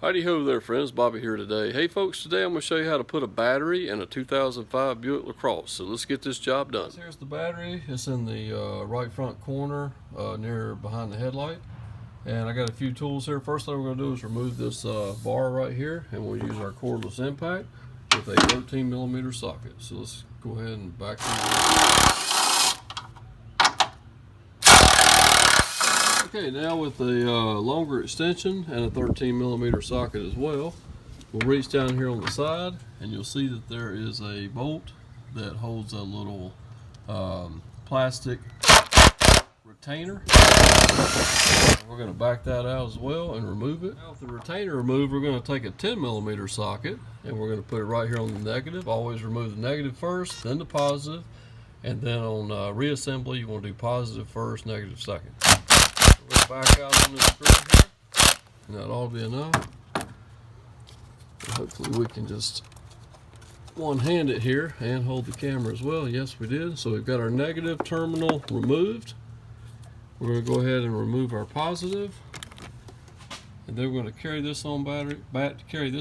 Howdy ho there friends, Bobby here today. Hey folks, today I'm going to show you how to put a battery in a 2005 Buick LaCrosse. So let's get this job done. Here's the battery. It's in the right front corner near behind the headlight. And I got a few tools here. First thing we're going to do is remove this bar right here, and we'll use our cordless impact with a 13mm socket. So let's go ahead and back these. Okay, now with a longer extension and a 13mm socket as well, we'll reach down here on the side and you'll see that there is a bolt that holds a little plastic retainer. We're going to back that out as well and remove it. Now with the retainer removed, we're going to take a 10mm socket and we're going to put it right here on the negative. Always remove the negative first, then the positive, and then on reassembly you want to do positive first, negative second. We'll back out on this screw here, and that ought to be enough. And hopefully we can just one-hand it here and hold the camera as well. Yes, we did. So we've got our negative terminal removed. We're going to go ahead and remove our positive, and then we're going to carry this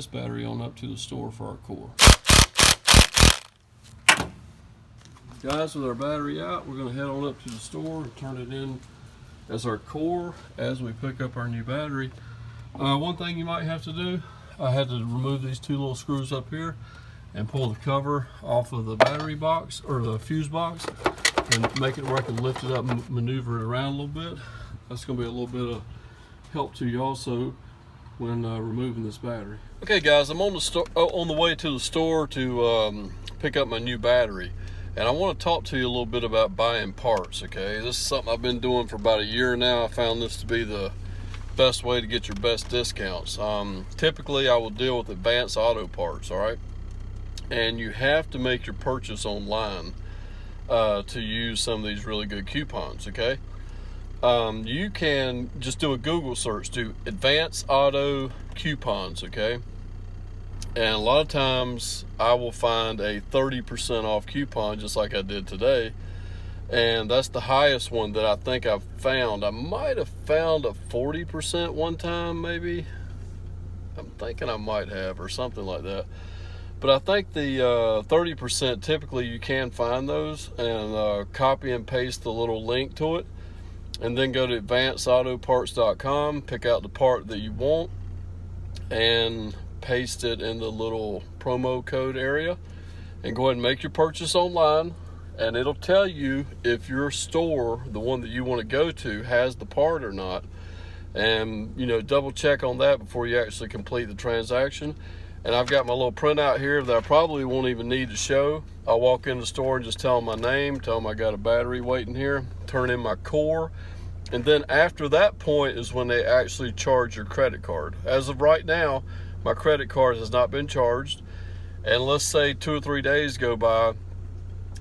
battery on up to the store for our core. Guys, with our battery out, we're going to head on up to the store and turn it in as our core as we pick up our new battery. One thing you might have to do, I had to remove these two little screws up here and pull the cover off of the battery box or the fuse box and make it where I can lift it up and maneuver it around a little bit. That's going to be a little bit of help to you also when removing this battery. Okay guys, I'm on the way to the store to pick up my new battery. And I want to talk to you a little bit about buying parts, okay? This is something I've been doing for about a year now. I found this to be the best way to get your best discounts. Typically, I will deal with advanced auto parts, all right? And you have to make your purchase online to use some of these really good coupons, okay? You can just do a Google search, do advanced auto coupons, okay? And a lot of times I will find a 30% off coupon just like I did today. And that's the highest one that I think I've found. I might have found a 40% one time maybe. I'm thinking I might have, or something like that. But I think the 30% typically you can find those and copy and paste the little link to it. And then go to advancedautoparts.com, pick out the part that you want, and paste it in the little promo code area and go ahead and make your purchase online, and it'll tell you if your store, the one that you want to go to, has the part or not. And you know, double check on that before you actually complete the transaction. And I've got my little printout here that I probably won't even need to show. I'll walk in the store and just tell them my name, tell them I got a battery waiting here, turn in my core, and then after that point is when they actually charge your credit card. As of right now, my credit card has not been charged, and let's say 2 or 3 days go by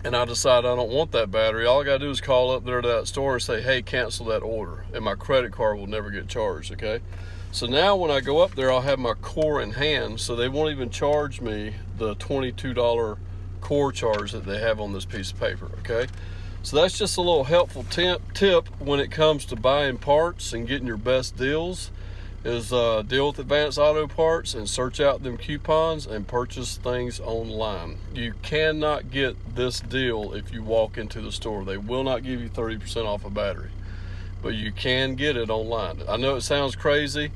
and I decide I don't want that battery. All I gotta do is call up there to that store and say, hey, cancel that order, and my credit card will never get charged, okay? So now when I go up there, I'll have my core in hand, so they won't even charge me the $22 core charge that they have on this piece of paper, okay? So that's just a little helpful tip when it comes to buying parts and getting your best deals, is deal with Advanced Auto Parts and search out them coupons and purchase things online. You cannot get this deal if you walk into the store. They will not give you 30% off a battery, but you can get it online. I know it sounds crazy,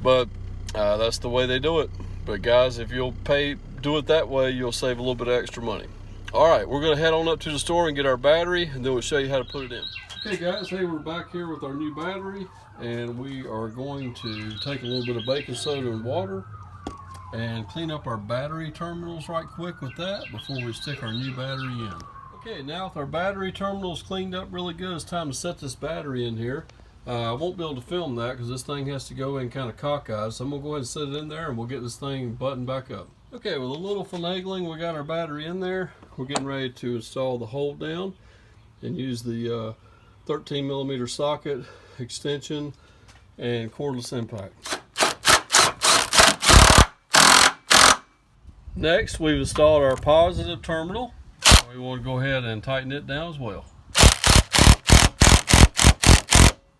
but that's the way they do it. But guys, if you'll do it that way, you'll save a little bit of extra money. All right, we're gonna head on up to the store and get our battery, and then we'll show you how to put it in. Okay guys, hey, we're back here with our new battery, and we are going to take a little bit of baking soda and water and clean up our battery terminals right quick with that before we stick our new battery in. Okay, now with our battery terminals cleaned up really good, it's time to set this battery in here. I won't be able to film that because this thing has to go in kind of cockeyed, so I'm going to go ahead and set it in there and we'll get this thing buttoned back up. Okay, with a little finagling, we got our battery in there. We're getting ready to install the hold down and use the 13mm socket, extension, and cordless impact. Next, we've installed our positive terminal. We want to go ahead and tighten it down as well.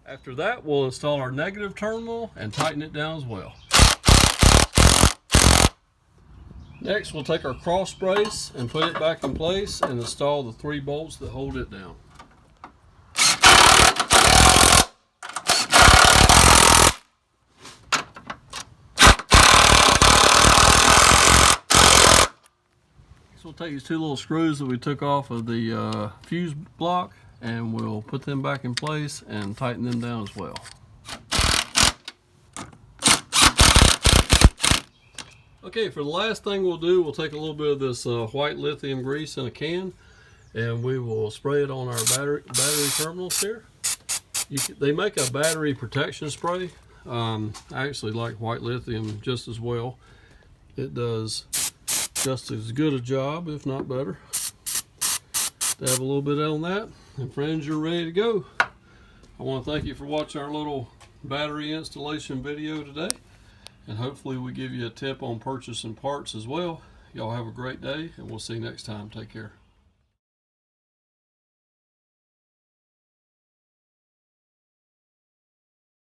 After that, we'll install our negative terminal and tighten it down as well. Next, we'll take our cross brace and put it back in place and install the 3 bolts that hold it down. So we'll take these 2 little screws that we took off of the fuse block and we'll put them back in place and tighten them down as well. Okay, for the last thing we'll do, we'll take a little bit of this white lithium grease in a can and we will spray it on our battery terminals here. They make a battery protection spray. I actually like white lithium just as well. It does just as good a job, if not better. Dab a little bit on that, and friends, you're ready to go. I want to thank you for watching our little battery installation video today. And hopefully we give you a tip on purchasing parts as well. Y'all have a great day, and we'll see you next time. Take care.